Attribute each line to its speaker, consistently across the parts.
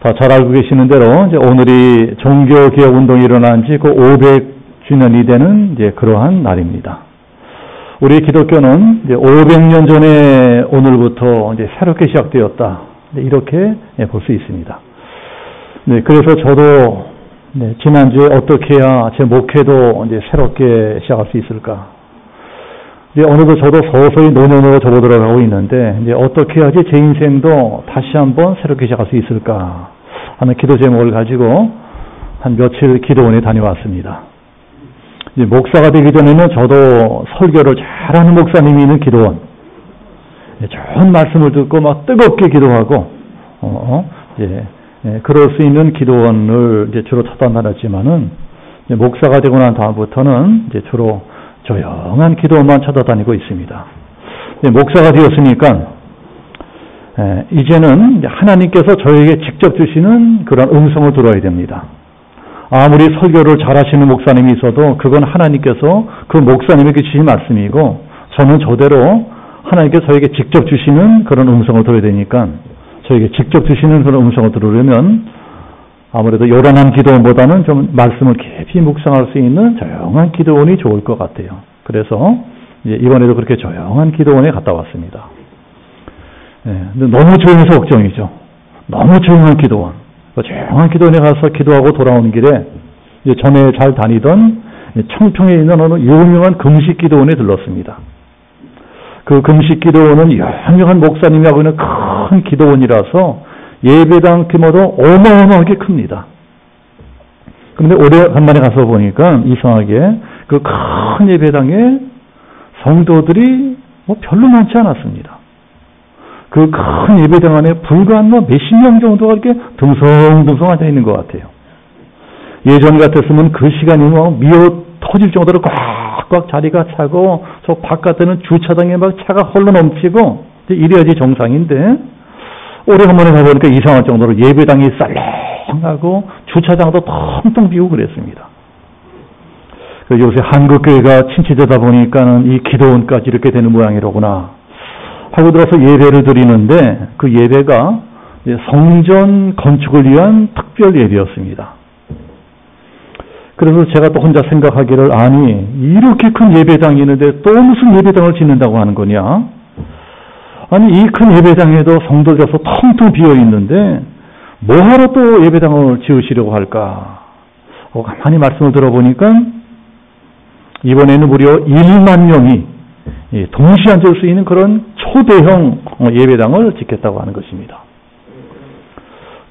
Speaker 1: 다 잘 알고 계시는 대로 이제 오늘이 종교개혁운동이 일어난 지 그 500주년이 되는 이제 그러한 날입니다. 우리 기독교는 이제 500년 전에 오늘부터 이제 새롭게 시작되었다. 이렇게 볼 수 있습니다. 네, 그래서 저도 지난주에 어떻게 해야 제 목회도 이제 새롭게 시작할 수 있을까? 이제 어느덧 저도 서서히 노년으로 접어들어가고 있는데, 이제 어떻게 해야지 제 인생도 다시 한번 새롭게 시작할 수 있을까 하는 기도 제목을 가지고 한 며칠 기도원에 다녀왔습니다. 이제 목사가 되기 전에는 저도 설교를 잘하는 목사님이 있는 기도원, 좋은 말씀을 듣고 막 뜨겁게 기도하고, 그럴 수 있는 기도원을 이제 주로 찾아다녔지만은, 목사가 되고 난 다음부터는 이제 주로 조용한 기도원만 찾아다니고 있습니다. 목사가 되었으니까, 이제는 하나님께서 저에게 직접 주시는 그런 음성을 들어야 됩니다. 아무리 설교를 잘하시는 목사님이 있어도 그건 하나님께서 그 목사님에게 주신 말씀이고, 저는 저대로 하나님께서 저에게 직접 주시는 그런 음성을 들어야 되니까, 저에게 직접 주시는 그런 음성을 들으려면 아무래도 요란한 기도원보다는 좀 말씀을 깊이 묵상할 수 있는 조용한 기도원이 좋을 것 같아요. 그래서 이번에도 그렇게 조용한 기도원에 갔다 왔습니다. 근데 너무 조용해서 걱정이죠. 너무 조용한 기도원. 조용한 기도원에 가서 기도하고 돌아오는 길에 전에 잘 다니던 청평에 있는 어느 유명한 금식 기도원에 들렀습니다. 그 금식 기도원은 유명한 목사님이 하고 있는 큰 기도원이라서 예배당 규모도 어마어마하게 큽니다. 그런데 오래간만에 가서 보니까 이상하게 그 큰 예배당에 성도들이 별로 많지 않았습니다. 그 큰 예배당 안에 불과 한 몇십 명 정도가 이렇게 듬성듬성 앉아 있는 것 같아요. 예전 같았으면 그 시간이면 미어 터질 정도로 꽉꽉 자리가 차고, 저 바깥에는 주차장에 막 차가 홀로 넘치고, 이래야지 정상인데, 오래간만에 가보니까 이상할 정도로 예배당이 쌀렁하고 주차장도 텅텅 비고 그랬습니다. 요새 한국교회가 침체되다 보니까는 이 기도원까지 이렇게 되는 모양이로구나 하고 들어서 예배를 드리는데, 그 예배가 성전 건축을 위한 특별 예배였습니다. 그래서 제가 또 혼자 생각하기를, 아니 이렇게 큰 예배당이 있는데 또 무슨 예배당을 짓는다고 하는 거냐? 아니 이 큰 예배당에도 성도들에서 텅텅 비어 있는데 뭐하러 또 예배당을 지으시려고 할까? 가만히 말씀을 들어보니까 이번에는 무려 1만 명이 동시에 앉을 수 있는 그런 초대형 예배당을 짓겠다고 하는 것입니다.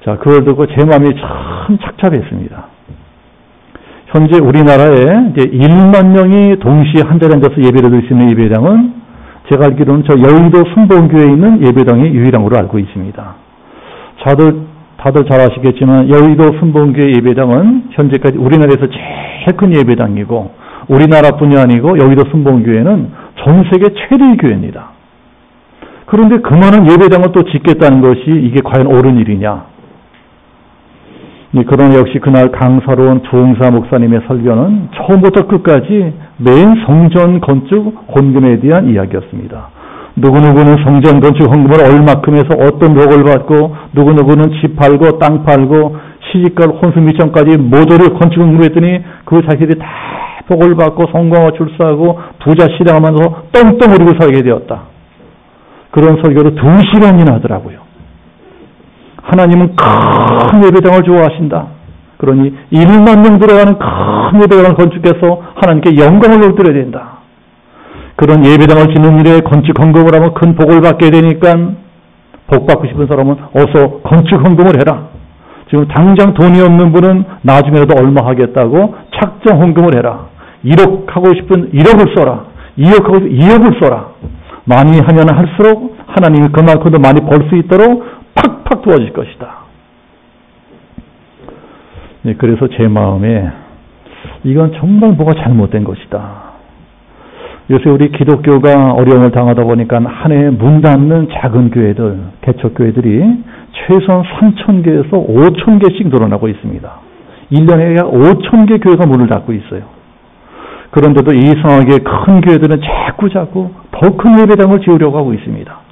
Speaker 1: 자, 그걸 듣고 제 마음이 참 착잡했습니다. 현재 우리나라에 이제 1만 명이 동시에 한 자리에 앉아서 예배를 드릴 수 있는 예배당은 제가 알기로는 저 여의도 순복음교회에 있는 예배당이 유일한 걸로 알고 있습니다. 다들 잘 아시겠지만 여의도 순복음교회 예배당은 현재까지 우리나라에서 제일 큰 예배당이고, 우리나라뿐이 아니고 여의도 순복음교회는 전 세계 최대의 교회입니다. 그런데 그만한 예배당을 또 짓겠다는 것이 이게 과연 옳은 일이냐? 그러나 역시 그날 강사로운 주홍사 목사님의 설교는 처음부터 끝까지 맨 성전 건축 헌금에 대한 이야기였습니다. 누구누구는 성전 건축 헌금을 얼마큼 해서 어떤 복을 받고, 누구누구는 집 팔고 땅 팔고 시집갈 혼수 미천까지 모조리 건축 헌금했더니 그 자식들이 다 복을 받고 성공하고 출세하고 부자 시장하면서 떵떵 우리고 살게 되었다. 그런 설교를 2시간이나 하더라고요. 하나님은 큰 예배당을 좋아하신다. 그러니 1만 명 들어가는 큰 예배당을 건축해서 하나님께 영광을 올려드려야 된다. 그런 예배당을 짓는 일에 건축 헌금을 하면 큰 복을 받게 되니까 복 받고 싶은 사람은 어서 건축 헌금을 해라. 지금 당장 돈이 없는 분은 나중에라도 얼마 하겠다고 착정 헌금을 해라. 1억 하고 싶은 1억을 써라. 2억 하고 싶은 2억을 써라. 많이 하면 할수록 하나님이 그만큼 더 많이 벌 수 있도록 팍팍 도와줄 것이다. 네, 그래서 제 마음에 이건 정말 뭐가 잘못된 것이다. 요새 우리 기독교가 어려움을 당하다 보니까 한 해에 문 닫는 작은 교회들, 개척교회들이 최소한 3,000개에서 5,000개씩 늘어나고 있습니다. 1년에 약 5,000개 교회가 문을 닫고 있어요. 그런데도 이상하게 큰 교회들은 자꾸 더 큰 예배당을 지으려고 하고 있습니다.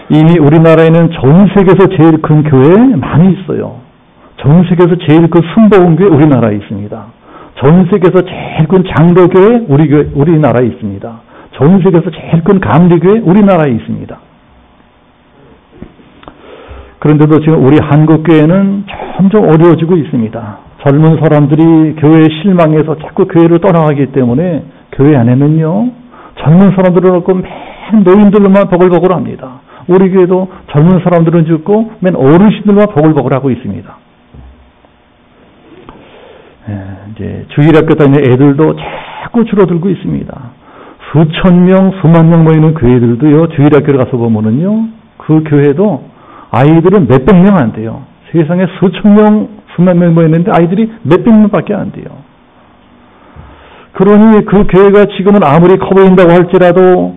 Speaker 1: 이미 우리나라에는 전 세계에서 제일 큰 교회 많이 있어요. 전 세계에서 제일 큰 순복음교회 우리나라에 있습니다. 전 세계에서 제일 큰 장로교회 우리나라에 있습니다. 전 세계에서 제일 큰 감리교회 우리나라에 있습니다. 그런데도 지금 우리 한국교회는 점점 어려워지고 있습니다. 젊은 사람들이 교회에 실망해서 자꾸 교회를 떠나가기 때문에 교회 안에는요, 젊은 사람들은 없고 맨 노인들만 버글버글 합니다. 우리 교회도 젊은 사람들은 죽고 맨 어르신들만 버글버글 하고 있습니다. 이제 주일학교 다니는 애들도 자꾸 줄어들고 있습니다. 수천 명, 수만 명 모이는 교회들도요, 주일학교를 가서 보면은요, 그 교회도 아이들은 몇백 명 안 돼요. 세상에 수천 명, 수만 명 모였는데 아이들이 몇백 명밖에 안 돼요. 그러니 그 교회가 지금은 아무리 커 보인다고 할지라도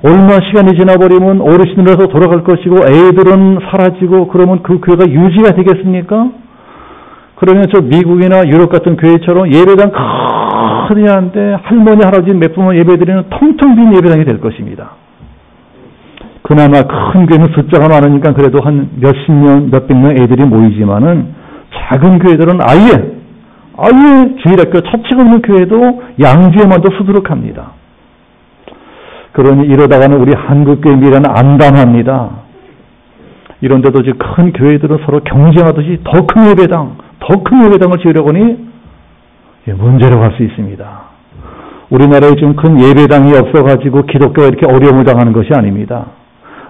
Speaker 1: 얼마 시간이 지나버리면 어르신들에서 돌아갈 것이고 애들은 사라지고 그러면 그 교회가 유지가 되겠습니까? 그러면 저 미국이나 유럽 같은 교회처럼 예배당 크지 않은데 할머니, 할아버지 몇 분만 예배드리는 텅텅 빈 예배당이 될 것입니다. 그나마 큰 교회는 숫자가 많으니까 그래도 한 몇십 명, 몇백 명 애들이 모이지만은 작은 교회들은 아예 주일학교 자체가 없는 교회도 양주에만도 수두룩합니다. 그러니 이러다가는 우리 한국교회 미래는 암담합니다. 이런데도 지금 큰 교회들은 서로 경쟁하듯이 더 큰 예배당을 지으려고 하니 문제라고 할 수 있습니다. 우리나라에 지금 큰 예배당이 없어가지고 기독교가 이렇게 어려움을 당하는 것이 아닙니다.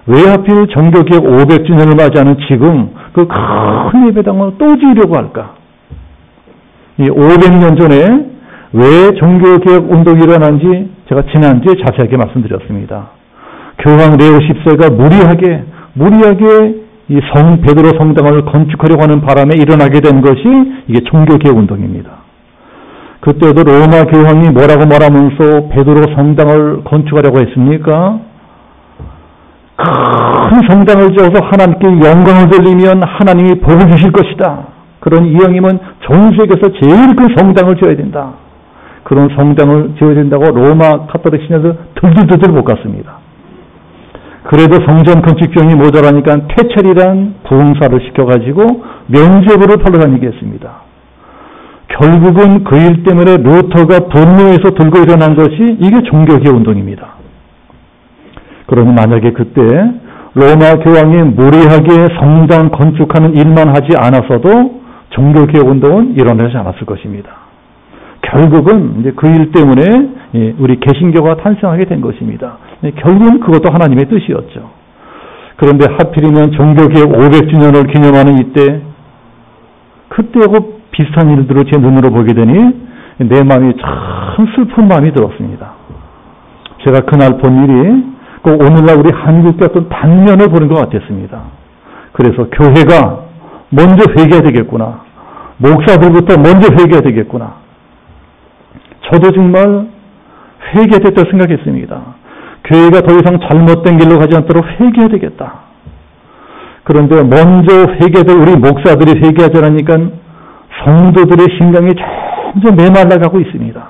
Speaker 1: 왜 하필 종교개혁 500주년을 맞이하는 지금 그 큰 예배당을 또 지으려고 할까? 이 500년 전에 왜 종교개혁 운동이 일어난지 제가 지난주에 자세하게 말씀드렸습니다. 교황 레오 10세가 무리하게 이 베드로 성당을 건축하려고 하는 바람에 일어나게 된 것이 이게 종교개혁 운동입니다. 그때도 로마 교황이 뭐라고 말하면서 베드로 성당을 건축하려고 했습니까? 큰 성당을 지어서 하나님께 영광을 돌리면 하나님이 복을 주실 것이다. 그런 이왕이면 전 세계에서 제일 큰 성당을 지어야 된다. 그런 성당을 지어야 된다고 로마 카톨릭 신에서 들들들들 못 갔습니다. 그래도 성전 건축 비용이 모자라니까 퇴찰이란 부흥사를 시켜가지고 면죄부를 팔러 다니게 했습니다. 결국은 그 일 때문에 루터가 분노해서 들고 일어난 것이 이게 종교개혁 운동입니다. 그러면 만약에 그때 로마 교황이 무리하게 성당 건축하는 일만 하지 않았어도 종교개혁 운동은 일어나지 않았을 것입니다. 결국은 이제 그 일 때문에 우리 개신교가 탄생하게 된 것입니다. 결국은 그것도 하나님의 뜻이었죠. 그런데 하필이면 종교개혁 500주년을 기념하는 이때 그때하고 비슷한 일들을 제 눈으로 보게 되니 내 마음이 참 슬픈 마음이 들었습니다. 제가 그날 본 일이 꼭 오늘날 우리 한국과 어떤 단면을 보는 것 같았습니다. 그래서 교회가 먼저 회개해야 되겠구나. 목사들부터 먼저 회개해야 되겠구나. 저도 정말 회개됐다고 생각했습니다. 교회가 더 이상 잘못된 길로 가지 않도록 회개해야 되겠다. 그런데 먼저 회개될 우리 목사들이 회개하지 않으니까 성도들의 심령이 점점 메말라가고 있습니다.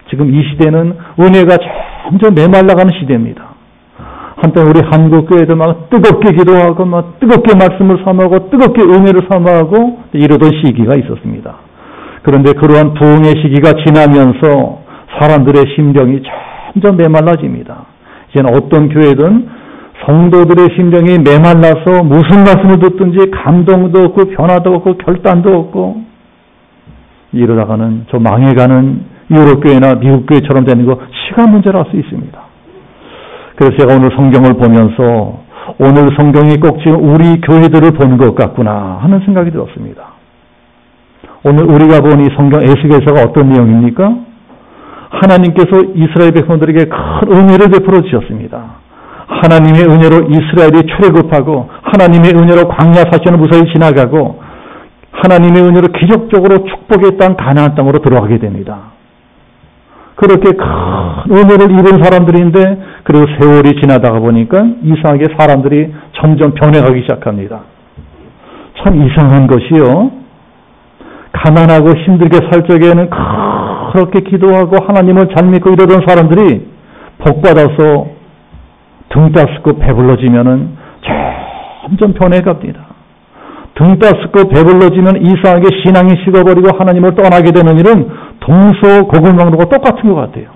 Speaker 1: 지금 이 시대는 은혜가 점점 메말라가는 시대입니다. 한편 우리 한국교회도 막 뜨겁게 기도하고 막 뜨겁게 말씀을 사모하고 뜨겁게 은혜를 사모하고 이러던 시기가 있었습니다. 그런데 그러한 부흥의 시기가 지나면서 사람들의 심령이 점점 메말라집니다. 이제는 어떤 교회든 성도들의 심령이 메말라서 무슨 말씀을 듣든지 감동도 없고 변화도 없고 결단도 없고 이러다가는 저 망해가는 유럽교회나 미국교회처럼 되는 거 시간 문제라 할 수 있습니다. 그래서 제가 오늘 성경을 보면서 오늘 성경이 꼭 지금 우리 교회들을 보는 것 같구나 하는 생각이 들었습니다. 오늘 우리가 본 이 성경 에스겔서가 어떤 내용입니까? 하나님께서 이스라엘 백성들에게 큰 은혜를 베풀어 주셨습니다. 하나님의 은혜로 이스라엘이 출애굽하고 하나님의 은혜로 광야 사시는 무사히 지나가고 하나님의 은혜로 기적적으로 축복의 땅 가나안 땅으로 들어가게 됩니다. 그렇게 큰 은혜를 입은 사람들인데 그리고 세월이 지나다가 보니까 이상하게 사람들이 점점 변해가기 시작합니다. 참 이상한 것이요. 가난하고 힘들게 살 적에는 그렇게 기도하고 하나님을 잘 믿고 이러던 사람들이 복받아서 등 따스고 배불러지면은 점점 변해갑니다. 등 따스고 배불러지면 이상하게 신앙이 식어버리고 하나님을 떠나게 되는 일은 동서고금망로가 똑같은 것 같아요.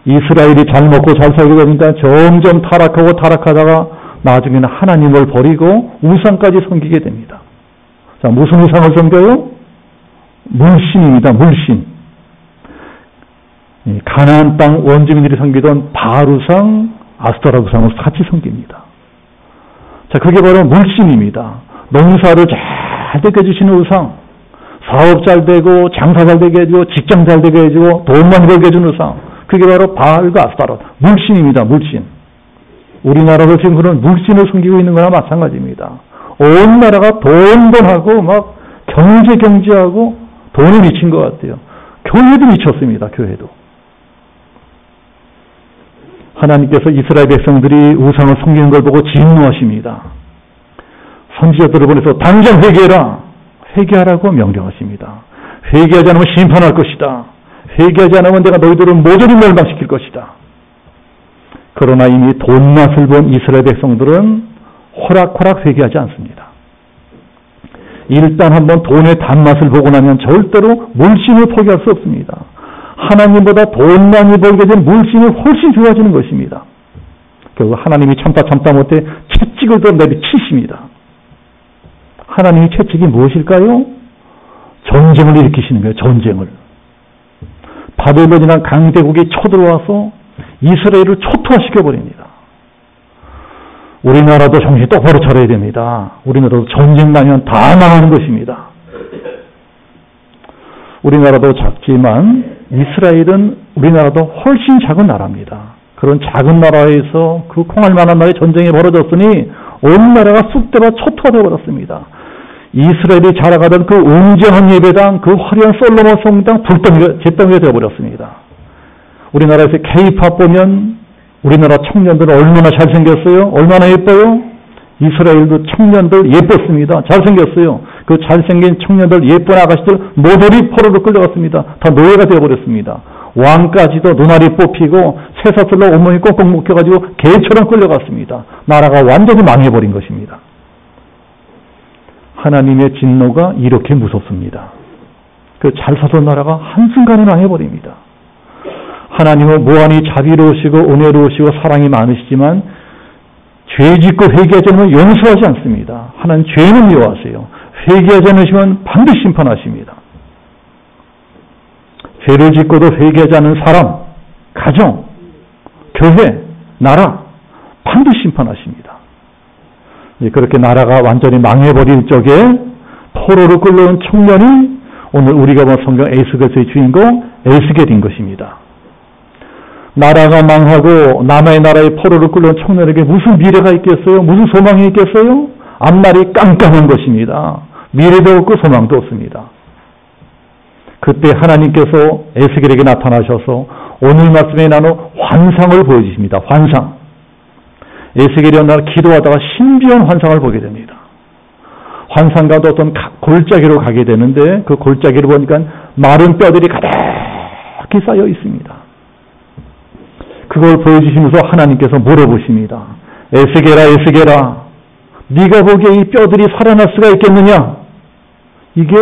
Speaker 1: 이스라엘이 잘 먹고 잘 살게 되니까 점점 타락하다가 나중에는 하나님을 버리고 우상까지 섬기게 됩니다. 자, 무슨 우상을 섬겨요? 물신입니다. 물신. 가나안 땅 원주민들이 섬기던 바알 우상, 아스타라 우상을 같이 섬깁니다. 자, 그게 바로 물신입니다. 농사를 잘 되게 해주시는 우상, 사업 잘 되고 장사 잘 되게 해주고 직장 잘 되게 해주고 돈 많이 벌게 해주는 우상, 그게 바로 바알과 아스타라 물신입니다. 물신. 우리나라도 지금 그런 물신을 섬기고 있는 거나 마찬가지입니다. 온 나라가 돈하고 막 경제하고 돈에 미친 것 같아요. 교회도 미쳤습니다. 교회도. 하나님께서 이스라엘 백성들이 우상을 섬기는 걸 보고 진노하십니다. 선지자들을 보내서 당장 회개해라. 회개하라고 명령하십니다. 회개하지 않으면 심판할 것이다. 회개하지 않으면 내가 너희들을 모조리 멸망시킬 것이다. 그러나 이미 돈맛을 본 이스라엘 백성들은 호락호락 회개하지 않습니다. 일단 한번 돈의 단맛을 보고 나면 절대로 물신을 포기할 수 없습니다. 하나님보다 돈 많이 벌게 된 물신이 훨씬 좋아지는 것입니다. 결국 하나님이 참다 못해 채찍을 더 내리치십니다. 하나님의 채찍이 무엇일까요? 전쟁을 일으키시는 거예요. 전쟁을. 바벨론이나 강대국이 쳐들어와서 이스라엘을 초토화시켜버립니다. 우리나라도 정신 똑바로 차려야 됩니다. 우리나라도 전쟁 나면 다 망하는 것입니다. 우리나라도 작지만 이스라엘은 우리나라도 훨씬 작은 나라입니다. 그런 작은 나라에서 그 콩알 만한 나라에 전쟁이 벌어졌으니 온 나라가 쑥대가 초토화되어 버렸습니다. 이스라엘이 자라가던 그 웅장한 예배당, 그 화려한 솔로몬 성당 잿더미가 되어버렸습니다. 우리나라에서 K-팝 보면 우리나라 청년들은 얼마나 잘생겼어요? 얼마나 예뻐요? 이스라엘도 청년들 예뻤습니다. 잘생겼어요. 그 잘생긴 청년들, 예쁜 아가씨들 모조리 포로로 끌려갔습니다. 다 노예가 되어버렸습니다. 왕까지도 눈알이 뽑히고 쇠사슬로 온몸이 꽁꽁 묶여가지고 개처럼 끌려갔습니다. 나라가 완전히 망해버린 것입니다. 하나님의 진노가 이렇게 무섭습니다. 그 잘 사던 나라가 한순간에 망해버립니다. 하나님은 무한히 자비로우시고 은혜로우시고 사랑이 많으시지만 죄 짓고 회개하지 않으면 용서하지 않습니다. 하나님 죄는 미워하세요. 회개하지 않으시면 반드시 심판하십니다. 죄를 짓고도 회개하지 않는 사람, 가정, 교회, 나라 반드시 심판하십니다. 그렇게 나라가 완전히 망해버릴 적에 포로로 끌려온 청년이 오늘 우리가 본 성경 에스겔서의 주인공 에스겔인 것입니다. 나라가 망하고 남의 나라의 포로로 끌려온 청년에게 무슨 미래가 있겠어요? 무슨 소망이 있겠어요? 앞날이 깜깜한 것입니다. 미래도 없고 소망도 없습니다. 그때 하나님께서 에스겔에게 나타나셔서 오늘 말씀에 나눠 환상을 보여주십니다. 환상. 에스겔이 어느 날 기도하다가 신비한 환상을 보게 됩니다. 환상 가운데 어떤 골짜기로 가게 되는데 그 골짜기를 보니까 마른 뼈들이 가득히 쌓여 있습니다. 그걸 보여주시면서 하나님께서 물어보십니다. 에스겔아, 네가 보기에 이 뼈들이 살아날 수가 있겠느냐? 이게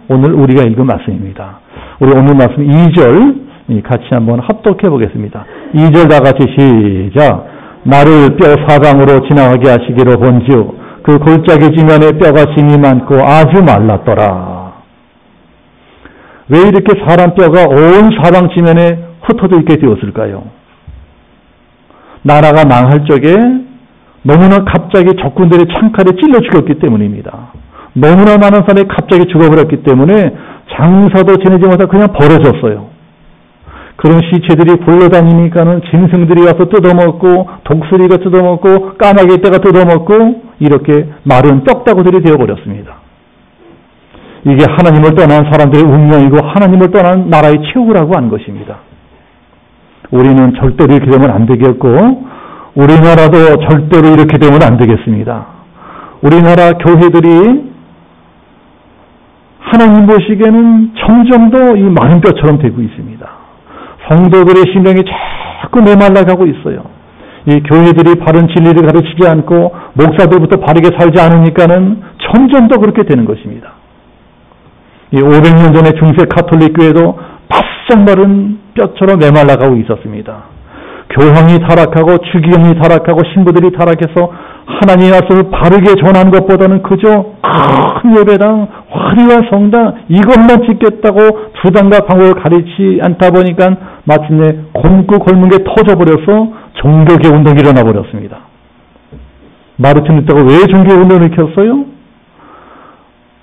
Speaker 1: 오늘 우리가 읽은 말씀입니다. 우리 오늘 말씀 2절 같이 한번 합독해 보겠습니다. 2절 다 같이 시작. 나를 뼈 사방으로 지나가게 하시기로 본즉 그 골짜기 지면에 뼈가 심이 많고 아주 말랐더라. 왜 이렇게 사람 뼈가 온 사방 지면에 흩어져 있게 되었을까요? 나라가 망할 적에 너무나 갑자기 적군들의 창칼에 찔러 죽였기 때문입니다. 너무나 많은 사람이 갑자기 죽어버렸기 때문에 장사도 지내지 못하고 그냥 버려졌어요. 그런 시체들이 굴러다니니까는 짐승들이 와서 뜯어먹고 독수리가 뜯어먹고 까마귀 떼가 뜯어먹고 이렇게 마른 뼈다구들이 되어버렸습니다. 이게 하나님을 떠난 사람들의 운명이고 하나님을 떠난 나라의 최후라고 하는 것입니다. 우리는 절대로 이렇게 되면 안 되겠고 우리나라도 절대로 이렇게 되면 안 되겠습니다. 우리나라 교회들이 하나님 보시기에는 점점 더 이 마른 뼈처럼 되고 있습니다. 성도들의 심령이 자꾸 메말라가고 있어요. 이 교회들이 바른 진리를 가르치지 않고 목사들부터 바르게 살지 않으니까는 점점 더 그렇게 되는 것입니다. 이 500년 전에 중세 가톨릭 교회도 바싹 마른 뼈처럼 메말라가고 있었습니다. 교황이 타락하고 주기경이 타락하고 신부들이 타락해서 하나님의 말씀을 바르게 전하는 것보다는 그저 큰 예배당, 화려한 성당 이것만 짓겠다고 주장과 방법을 가르치지 않다 보니까 마침내 곰고 곪은 게 터져버려서 종교개혁 운동이 일어나 버렸습니다. 마르틴 루터가 왜 종교개혁 운동을 일으켰어요?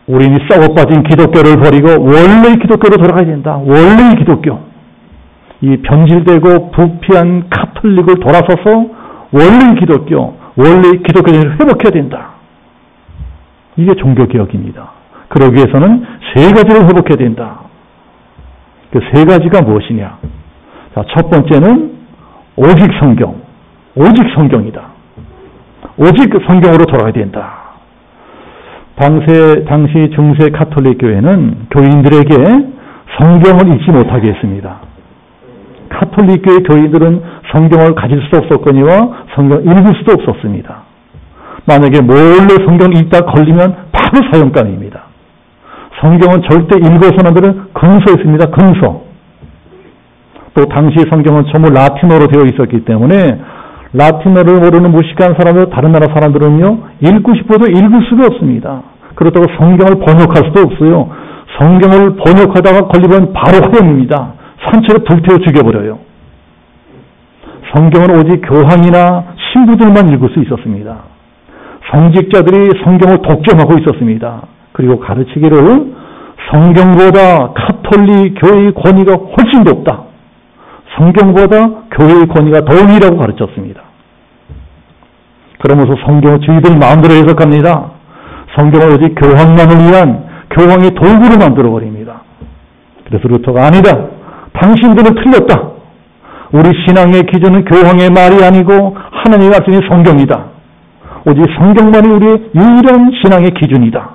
Speaker 1: 우리는 썩어빠진 기독교를 버리고 원래의 기독교로 돌아가야 된다. 원래의 기독교. 이 변질되고 부패한 가톨릭을 돌아서서 원래의 기독교, 원래의 기독교를 회복해야 된다. 이게 종교개혁입니다. 그러기 위해서는 세 가지를 회복해야 된다. 그 세 가지가 무엇이냐? 자, 첫 번째는 오직 성경, 오직 성경이다. 오직 성경으로 돌아가야 된다. 당시 중세 가톨릭 교회는 교인들에게 성경을 읽지 못하게 했습니다. 가톨릭 교회 교인들은 성경을 가질 수도 없었거니와 성경을 읽을 수도 없었습니다. 만약에 몰래 성경을 읽다 걸리면 바로 사형감입니다. 성경은 절대 읽어서는 안 되는 금서였습니다. 금서. 또 당시 성경은 전부 라틴어로 되어 있었기 때문에 라틴어를 모르는 무식한 사람들, 다른 나라 사람들은요, 읽고 싶어도 읽을 수가 없습니다. 그렇다고 성경을 번역할 수도 없어요. 성경을 번역하다가 걸리면 바로 화형입니다. 산채로 불태워 죽여버려요. 성경은 오직 교황이나 신부들만 읽을 수 있었습니다. 성직자들이 성경을 독점하고 있었습니다. 그리고 가르치기를 성경보다 가톨릭 교회의 권위가 훨씬 높다. 성경보다 교회의 권위가 더욱이라고 가르쳤습니다. 그러면서 성경을 저희들 마음대로 해석합니다. 성경을 오직 교황만을 위한 교황의 도구로 만들어버립니다. 그래서 루터가 아니다. 당신들은 틀렸다. 우리 신앙의 기준은 교황의 말이 아니고 하나님의 말씀이 성경이다. 오직 성경만이 우리의 유일한 신앙의 기준이다.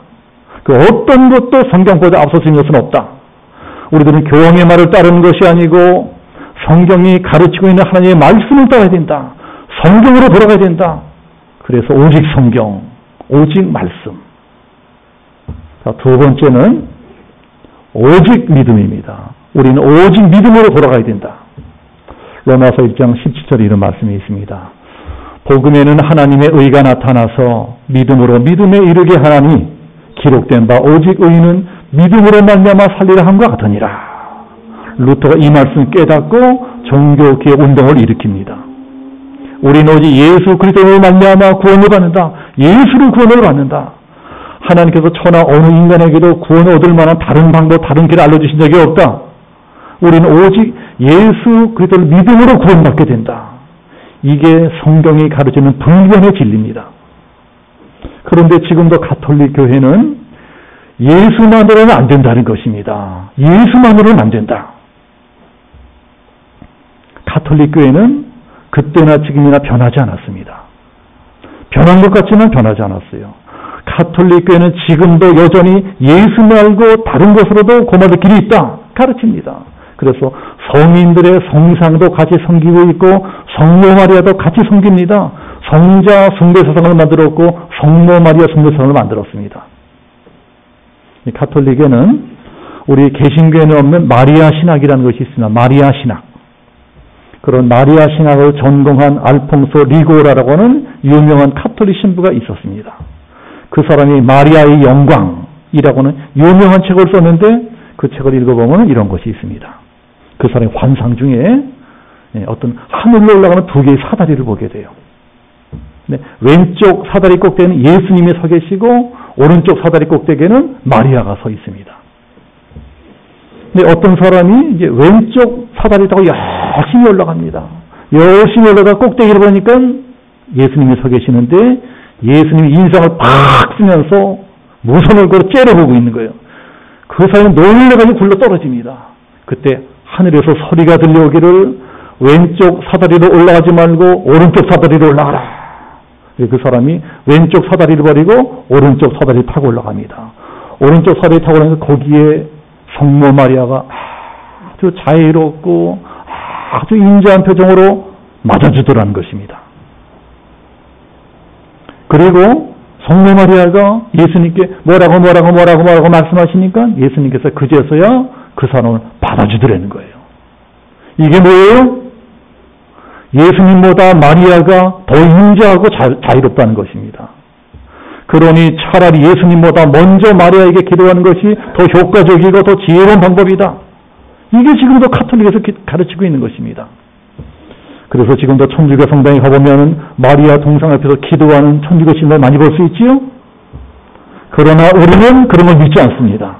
Speaker 1: 그 어떤 것도 성경보다 앞서서 있는 것은 없다. 우리들은 교황의 말을 따르는 것이 아니고 성경이 가르치고 있는 하나님의 말씀을 따라야 된다. 성경으로 돌아가야 된다. 그래서 오직 성경, 오직 말씀. 자, 두 번째는 오직 믿음입니다. 우리는 오직 믿음으로 돌아가야 된다. 로마서 1장 17절에 이런 말씀이 있습니다. 복음에는 하나님의 의가 나타나서 믿음으로 믿음에 이르게 하나니 기록된 바 오직 의인은 믿음으로 말미암아 살리라 함과 같으니라. 루터가 이 말씀 깨닫고 종교개혁 운동을 일으킵니다. 우리는 오직 예수 그리스도로 말미암아 구원을 받는다. 예수를 구원을 받는다. 하나님께서 천하 어느 인간에게도 구원을 얻을 만한 다른 방법, 다른 길을 알려주신 적이 없다. 우리는 오직 예수 그리스도를 믿음으로 구원받게 된다. 이게 성경이 가르치는 불변의 진리입니다. 그런데 지금도 가톨릭 교회는 예수만으로는 안 된다는 것입니다. 예수만으로는 안 된다. 가톨릭 교회는 그때나 지금이나 변하지 않았습니다. 변한 것 같지만 변하지 않았어요. 가톨릭 교회는 지금도 여전히 예수 말고 다른 것으로도 고마울 길이 있다 가르칩니다. 그래서 성인들의 성상도 같이 섬기고 있고 성모 마리아도 같이 섬깁니다. 성자 숭배사상을 만들었고 성모 마리아 숭배사상을 만들었습니다. 이 가톨릭에는 우리 개신교에는 없는 마리아 신학이라는 것이 있습니다. 마리아 신학. 그런 마리아 신학을 전공한 알퐁소 리고라라고 하는 유명한 가톨릭 신부가 있었습니다. 그 사람이 마리아의 영광이라고 하는 유명한 책을 썼는데 그 책을 읽어보면 이런 것이 있습니다. 그 사람의 환상 중에 어떤 하늘로 올라가는 두 개의 사다리를 보게 돼요. 왼쪽 사다리 꼭대기는 예수님이 서 계시고 오른쪽 사다리 꼭대기에는 마리아가 서 있습니다. 근데 어떤 사람이 이제 왼쪽 사다리 타고 열심히 올라갑니다. 열심히 올라가 꼭대기를 보니까 예수님이 서 계시는데 예수님이 인상을 팍 쓰면서 무서운 얼굴로 째려보고 있는 거예요. 그 사람은 놀래가지고 굴러 떨어집니다. 그때 하늘에서 소리가 들려오기를 왼쪽 사다리로 올라가지 말고 오른쪽 사다리로 올라가라. 그 사람이 왼쪽 사다리를 버리고 오른쪽 사다리를 타고 올라갑니다. 오른쪽 사다리 타고 올라가니까 거기에 성모 마리아가 아주 자애롭고 아주 인자한 표정으로 맞아주더라는 것입니다. 그리고 성모 마리아가 예수님께 뭐라고 말씀하시니까 예수님께서 그제서야 그 사람을 받아주더라는 거예요. 이게 뭐예요? 예수님보다 마리아가 더 인자하고 자유롭다는 것입니다. 그러니 차라리 예수님보다 먼저 마리아에게 기도하는 것이 더 효과적이고 더 지혜로운 방법이다. 이게 지금도 가톨릭에서 가르치고 있는 것입니다. 그래서 지금도 천주교 성당에 가보면 마리아 동상 앞에서 기도하는 천주교 신발 많이 볼 수 있지요? 그러나 우리는 그런 걸 믿지 않습니다.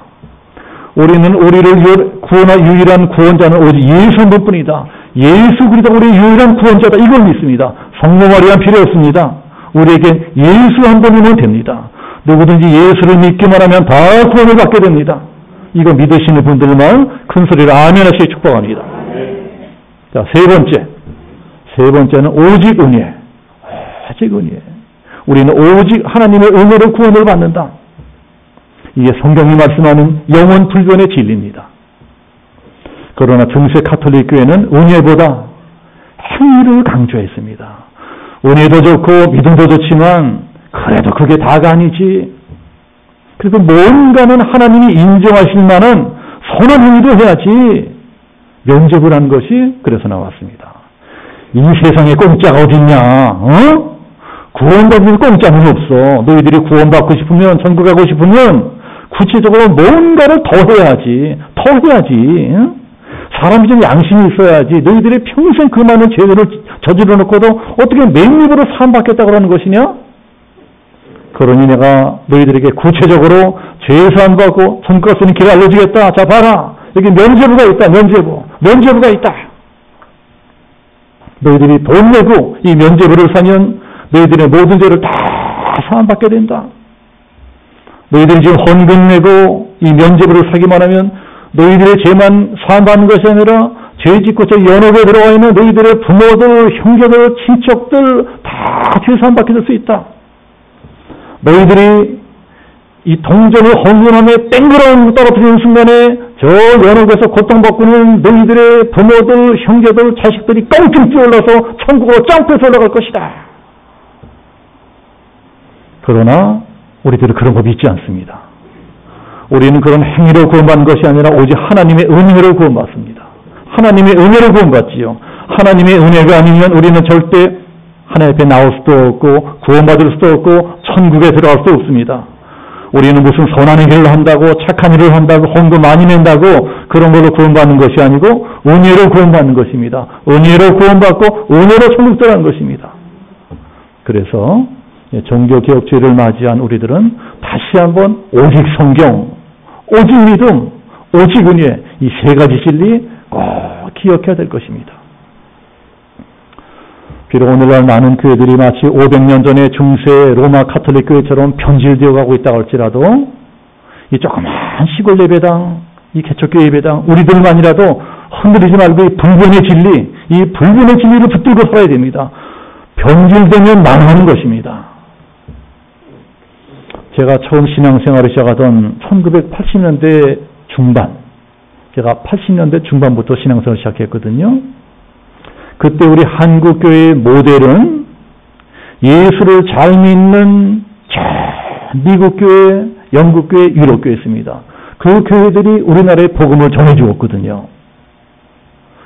Speaker 1: 우리는 우리를 구원할 유일한 구원자는 오직 예수 한 분뿐이다. 예수 그리스도가 우리의 유일한 구원자다. 이걸 믿습니다. 성모 마리아는 필요 없습니다. 우리에게 예수 한 분이면 됩니다. 누구든지 예수를 믿기만 하면 다 구원을 받게 됩니다. 이거 믿으시는 분들만 큰 소리로 아멘 하시기 축복합니다. 자, 세 번째는 오직 은혜. 오직 은혜. 우리는 오직 하나님의 은혜로 구원을 받는다. 이게 성경이 말씀하는 영원 불변의 진리입니다. 그러나 중세 가톨릭 교회는 은혜보다 행위를 강조했습니다. 은혜도 좋고 믿음도 좋지만 그래도 그게 다가 아니지. 그래서 뭔가는 하나님이 인정하실 만한 선한 행위도 해야지. 면접을 한 것이 그래서 나왔습니다. 이 세상에 공짜가 어딨냐? 구원받는 공짜는 없어. 너희들이 구원받고 싶으면, 천국 가고 싶으면 구체적으로 뭔가를 더 해야지. 사람이 좀 양심이 있어야지. 너희들이 평생 그 많은 죄를 저질러 놓고도 어떻게 맨입으로 사함받겠다 그러는 것이냐? 그러니 내가 너희들에게 구체적으로 죄 사함받고 천국 갈 수 있는 길을 알려주겠다. 자, 봐라. 여기 면죄부가 있다. 면죄부가 있다. 너희들이 돈 내고 이 면죄부를 사면 너희들의 모든 죄를 다 사함받게 된다. 너희들이 지금 헌금 내고 이 면죄부를 사기만 하면 너희들의 죄만 사함받는 것이 아니라 죄 짓고 저 연옥에 들어와 있는 너희들의 부모들, 형제들, 친척들 다 죄 사함받게 될 수 있다. 너희들이 이 동전을 헌금함에 땡그랑 떨어뜨리는 순간에 저 연옥에서 고통받고 있는 너희들의 부모들, 형제들, 자식들이 껑충 뛰어올라서 천국으로 점프해서 올라갈 것이다. 그러나 우리들은 그런 거 믿지 않습니다. 우리는 그런 행위로 구원받는 것이 아니라 오직 하나님의 은혜로 구원받습니다. 하나님의 은혜로 구원받지요. 하나님의 은혜가 아니면 우리는 절대 하나님 앞에 나올 수도 없고 구원받을 수도 없고 천국에 들어갈 수도 없습니다. 우리는 무슨 선한 행위를 한다고 착한 일을 한다고 헌금 많이 낸다고 그런 걸로 구원받는 것이 아니고 은혜로 구원받는 것입니다. 은혜로 구원받고 은혜로 천국 들어가는 것입니다. 그래서 종교개혁주의를 맞이한 우리들은 다시 한번 오직 성경, 오직 믿음, 오직 은혜 이 세 가지 진리 꼭 기억해야 될 것입니다. 비록 오늘날 많은 교회들이 마치 500년 전에 중세 로마 가톨릭 교회처럼 변질되어 가고 있다고 할지라도 이 조그만 시골 예배당, 이 개척교회 예배당 우리들만이라도 흔들리지 말고 이 불변의 진리, 이 불변의 진리를 붙들고 살아야 됩니다. 변질되면 망하는 것입니다. 제가 처음 신앙생활을 시작하던 1980년대 중반, 제가 80년대 중반부터 신앙생활을 시작했거든요. 그때 우리 한국교회의 모델은 예수를 잘 믿는 미국교회, 영국교회, 유럽교회였습니다. 그 교회들이 우리나라에 복음을 전해주었거든요.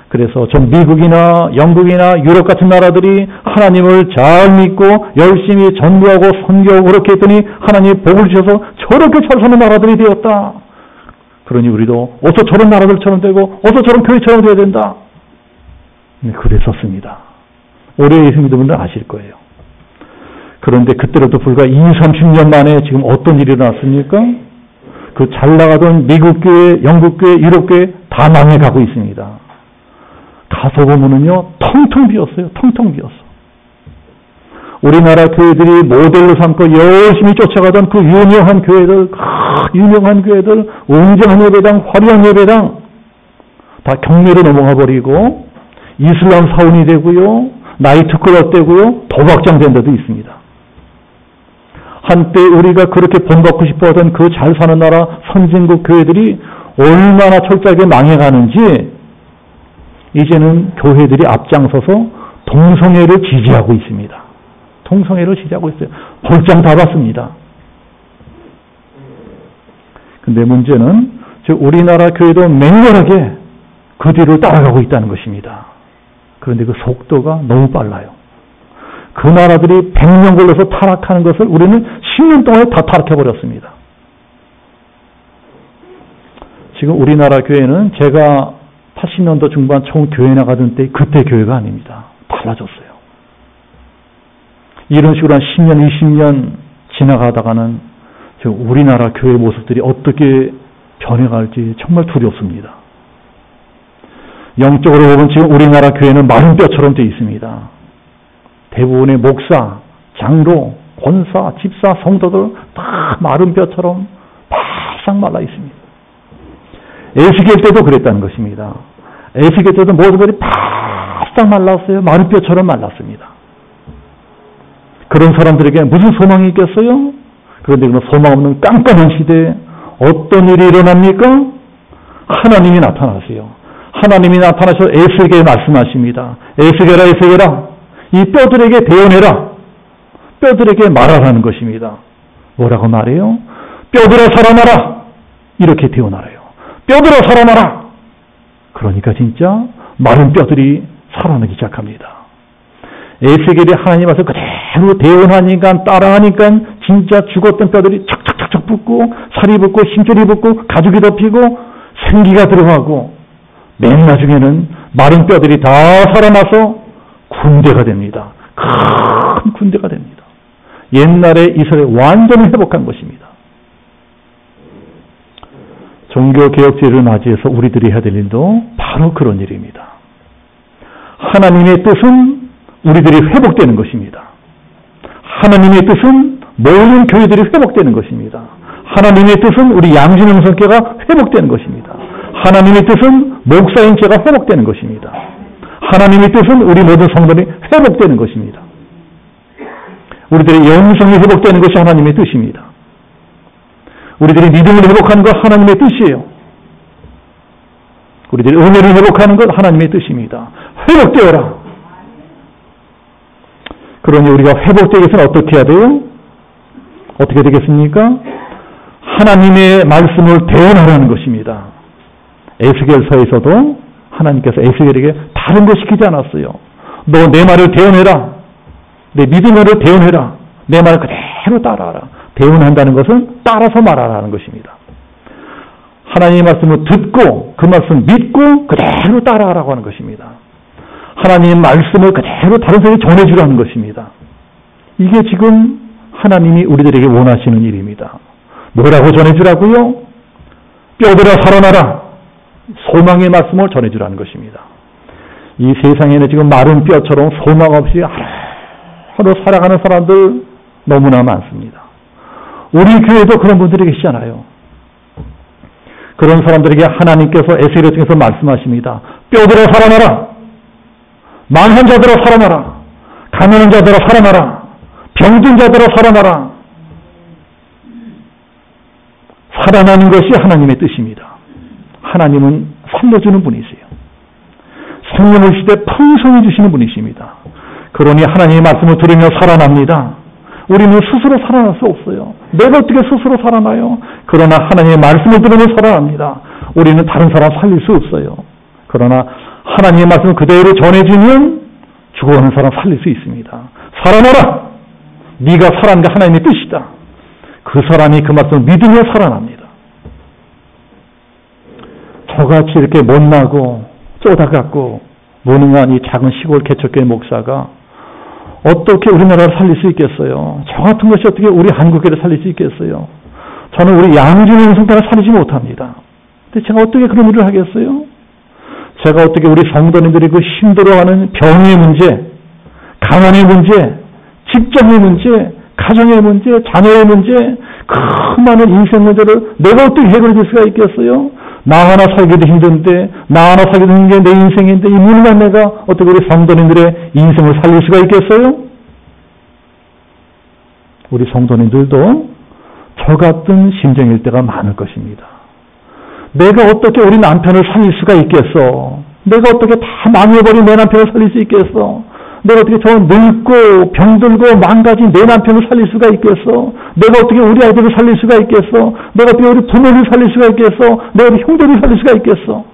Speaker 1: 그래서 전 미국이나 영국이나 유럽 같은 나라들이 하나님을 잘 믿고 열심히 전도하고 선교하고 그렇게 했더니 하나님이 복을 주셔서 저렇게 잘 사는 나라들이 되었다. 그러니 우리도 어서 저런 나라들처럼 되고 어서 저런 교회처럼 되어야 된다. 네, 그랬었습니다. 오래 예수 믿은 분들 아실 거예요. 그런데 그때로부터 불과 20-30년 만에 지금 어떤 일이 일어났습니까? 그 잘 나가던 미국교회, 영국교회, 유럽교회 다 망해가고 있습니다. 가서 보면은요, 텅텅 비었어요. 텅텅 비었어. 우리나라 교회들이 모델로 삼고 열심히 쫓아가던 그 유명한 교회들, 온전한 예배당, 화려한 예배당, 다 경매로 넘어가 버리고, 이슬람 사원이 되고요, 나이트클럽 되고요, 도박장 된 데도 있습니다. 한때 우리가 그렇게 본받고 싶어 하던 그 잘 사는 나라 선진국 교회들이 얼마나 철저하게 망해가는지, 이제는 교회들이 앞장서서 동성애를 지지하고 있습니다. 동성애를 시작하고 있어요. 벌장 다 봤습니다. 근데 문제는 즉 우리나라 교회도 맹렬하게 그 뒤를 따라가고 있다는 것입니다. 그런데 그 속도가 너무 빨라요. 그 나라들이 100년 걸려서 타락하는 것을 우리는 10년 동안에 다 타락해버렸습니다. 지금 우리나라 교회는 제가 80년도 중반 처음 교회 나가던 때 그때 교회가 아닙니다. 달라졌어요. 이런 식으로 한 10년, 20년 지나가다가는 우리나라 교회 모습들이 어떻게 변해갈지 정말 두렵습니다. 영적으로 보면 지금 우리나라 교회는 마른 뼈처럼 되어 있습니다. 대부분의 목사, 장로, 권사, 집사, 성도들 다 마른 뼈처럼 바싹 말라 있습니다. 에스겔 때도 그랬다는 것입니다. 에스겔 때도 모두들이 바싹 말랐어요. 마른 뼈처럼 말랐습니다. 그런 사람들에게 무슨 소망이 있겠어요? 그런데 그런 소망 없는 깜깜한 시대에 어떤 일이 일어납니까? 하나님이 나타나세요. 하나님이 나타나셔서 에스겔에 말씀하십니다. 에스겔아, 에스겔아, 이 뼈들에게 대언해라. 뼈들에게 말하라는 것입니다. 뭐라고 말해요? 뼈들아 살아나라. 이렇게 대언하래요. 뼈들아 살아나라. 그러니까 진짜 마른 뼈들이 살아나기 시작합니다. 에스겔이 하나님 앞에서 그대로 대언하니까 따라하니까 진짜 죽었던 뼈들이 착착착착 붙고 살이 붙고 힘줄이 붙고 가죽이 덮이고 생기가 들어가고 맨 나중에는 마른 뼈들이 다 살아나서 군대가 됩니다. 큰 군대가 됩니다. 옛날에 이스라엘 완전히 회복한 것입니다. 종교개혁제를 맞이해서 우리들이 해야 될 일도 바로 그런 일입니다. 하나님의 뜻은 우리들이 회복되는 것입니다. 하나님의 뜻은 모든 교회들이 회복되는 것입니다. 하나님의 뜻은 우리 양진영성교가 회복되는 것입니다. 하나님의 뜻은 목사인 제가 회복되는 것입니다. 하나님의 뜻은 우리 모든 성도들이 회복되는 것입니다. 우리들의 영성이 회복되는 것이 하나님의 뜻입니다. 우리들이 믿음을 회복하는 것 하나님의 뜻이에요. 우리들이 은혜를 회복하는 것 하나님의 뜻입니다. 회복되어라. 그러니 우리가 회복되기 위해서는 어떻게 해야 돼요? 어떻게 되겠습니까? 하나님의 말씀을 대언하라는 것입니다. 에스겔서에서도 하나님께서 에스겔에게 다른 거 시키지 않았어요. 너 내 말을 대언해라. 내 믿음을 대언해라. 내 말을 그대로 따라하라. 대언한다는 것은 따라서 말하라는 것입니다. 하나님의 말씀을 듣고 그 말씀 믿고 그대로 따라하라고 하는 것입니다. 하나님의 말씀을 그대로 다른 사람에게 전해주라는 것입니다. 이게 지금 하나님이 우리들에게 원하시는 일입니다. 뭐라고 전해주라고요? 뼈들아 살아나라. 소망의 말씀을 전해주라는 것입니다. 이 세상에는 지금 마른 뼈처럼 소망 없이 하루 살아가는 사람들 너무나 많습니다. 우리 교회도 그런 분들이 계시잖아요. 그런 사람들에게 하나님께서 에스겔 통해서 말씀하십니다. 뼈들아 살아나라. 망한 자들아 살아나라. 가난한 자들아 살아나라. 병든 자들아 살아나라. 살아나는 것이 하나님의 뜻입니다. 하나님은 살려주는 분이세요. 생명을 시대 풍성히 주시는 분이십니다. 그러니 하나님의 말씀을 들으며 살아납니다. 우리는 스스로 살아날 수 없어요. 내가 어떻게 스스로 살아나요? 그러나 하나님의 말씀을 들으며 살아납니다. 우리는 다른 사람 살릴 수 없어요. 그러나 하나님의 말씀을 그대로 전해주면 죽어가는 사람 살릴 수 있습니다. 살아나라! 네가 살아난 게 하나님의 뜻이다. 그 사람이 그 말씀을 믿으며 살아납니다. 저같이 이렇게 못나고 쪼다갖고 무능한 이 작은 시골 개척교회 목사가 어떻게 우리나라를 살릴 수 있겠어요? 저 같은 것이 어떻게 우리 한국교회를 살릴 수 있겠어요? 저는 우리 양준영 성도를 살리지 못합니다. 근데 제가 어떻게 그런 일을 하겠어요? 제가 어떻게 우리 성도님들이 그 힘들어하는 병의 문제, 가난의 문제, 직장의 문제, 가정의 문제, 자녀의 문제, 그 많은 인생 문제를 내가 어떻게 해결해 줄 수가 있겠어요? 나 하나 살기도 힘든데, 나 하나 살기도 힘든 게 내 인생인데, 이 무능한 내가 어떻게 우리 성도님들의 인생을 살릴 수가 있겠어요? 우리 성도님들도 저 같은 심정일 때가 많을 것입니다. 내가 어떻게 우리 남편을 살릴 수가 있겠어? 내가 어떻게 다 망해버린 내 남편을 살릴 수 있겠어? 내가 어떻게 저 늙고 병들고 망가진 내 남편을 살릴 수가 있겠어? 내가 어떻게 우리 아이들을 살릴 수가 있겠어? 내가 어떻게 우리 부모를 살릴 수가 있겠어? 내가 우리 형제를 살릴 수가 있겠어?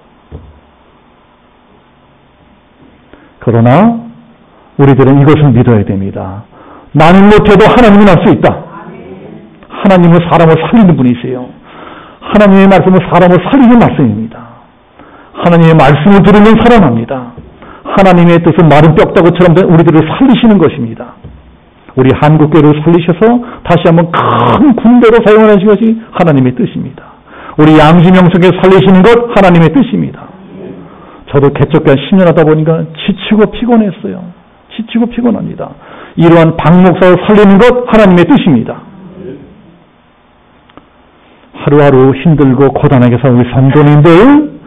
Speaker 1: 그러나 우리들은 이것을 믿어야 됩니다. 나는 못해도 하나님은 할 수 있다. 하나님은 사람을 살리는 분이세요. 하나님의 말씀은 사람을 살리는 말씀입니다. 하나님의 말씀을 들으면 살아납니다. 하나님의 뜻은 마른 뼈다구처럼 된 우리들을 살리시는 것입니다. 우리 한국교회를 살리셔서 다시 한번 큰 군대로 사용하는 것이 하나님의 뜻입니다. 우리 양지명석에 살리시는 것 하나님의 뜻입니다. 저도 개척교회 10년 하다 보니까 지치고 피곤했어요. 지치고 피곤합니다. 이러한 박목사를 살리는 것 하나님의 뜻입니다. 하루하루 힘들고 고단하게 사는 우리 성도님들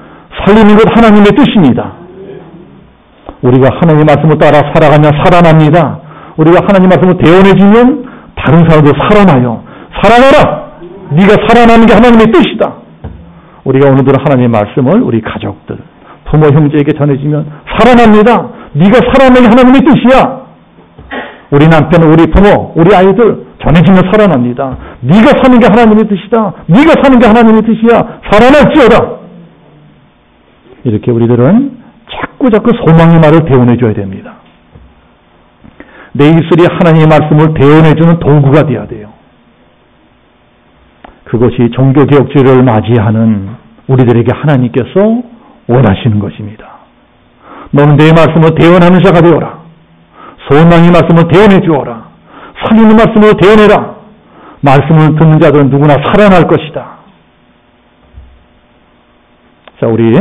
Speaker 1: 살리는 것 하나님의 뜻입니다. 우리가 하나님의 말씀을 따라 살아가면 살아납니다. 우리가 하나님의 말씀을 대언해주면 다른 사람도 살아나요. 살아나라! 네가 살아나는 게 하나님의 뜻이다. 우리가 오늘들 하나님의 말씀을 우리 가족들, 부모, 형제에게 전해주면 살아납니다. 네가 살아나는 게 하나님의 뜻이야. 우리 남편, 우리 부모, 우리 아이들 전해주면 살아납니다. 네가 사는 게 하나님의 뜻이다. 네가 사는 게 하나님의 뜻이야. 살아날지어다. 이렇게 우리들은 자꾸 소망의 말을 대언해줘야 됩니다. 내 입술이 하나님의 말씀을 대언해주는 도구가 되어야 돼요. 그것이 종교개혁주의를 맞이하는 우리들에게 하나님께서 원하시는 것입니다. 너는 내 말씀을 대언하는 자가 되어라. 소망의 말씀을 대언해 주어라. 살리는 말씀을 대언해라. 말씀을 듣는 자들은 누구나 살아날 것이다. 자, 우리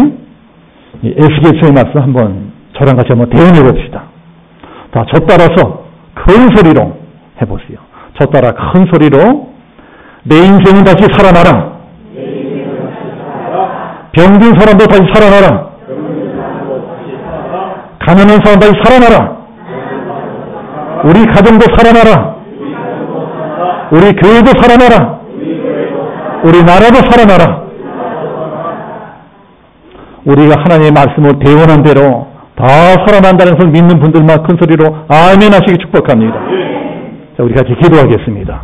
Speaker 1: 에스겔서의 말씀 한번 저랑 같이 한번 대언해 봅시다. 자, 저 따라서 큰 소리로 해보세요. 저 따라 큰 소리로 내 인생은 다시 살아나라. 병든 사람도 다시 살아나라. 가난한 사람 다시 살아나라. 우리 가정도 살아나라. 우리 교회도 살아나라. 우리 나라도 살아나라. 우리가 하나님의 말씀을 대언한 대로 다 살아난다는 것을 믿는 분들만 큰 소리로 아멘 하시기 축복합니다. 자, 우리 같이 기도하겠습니다.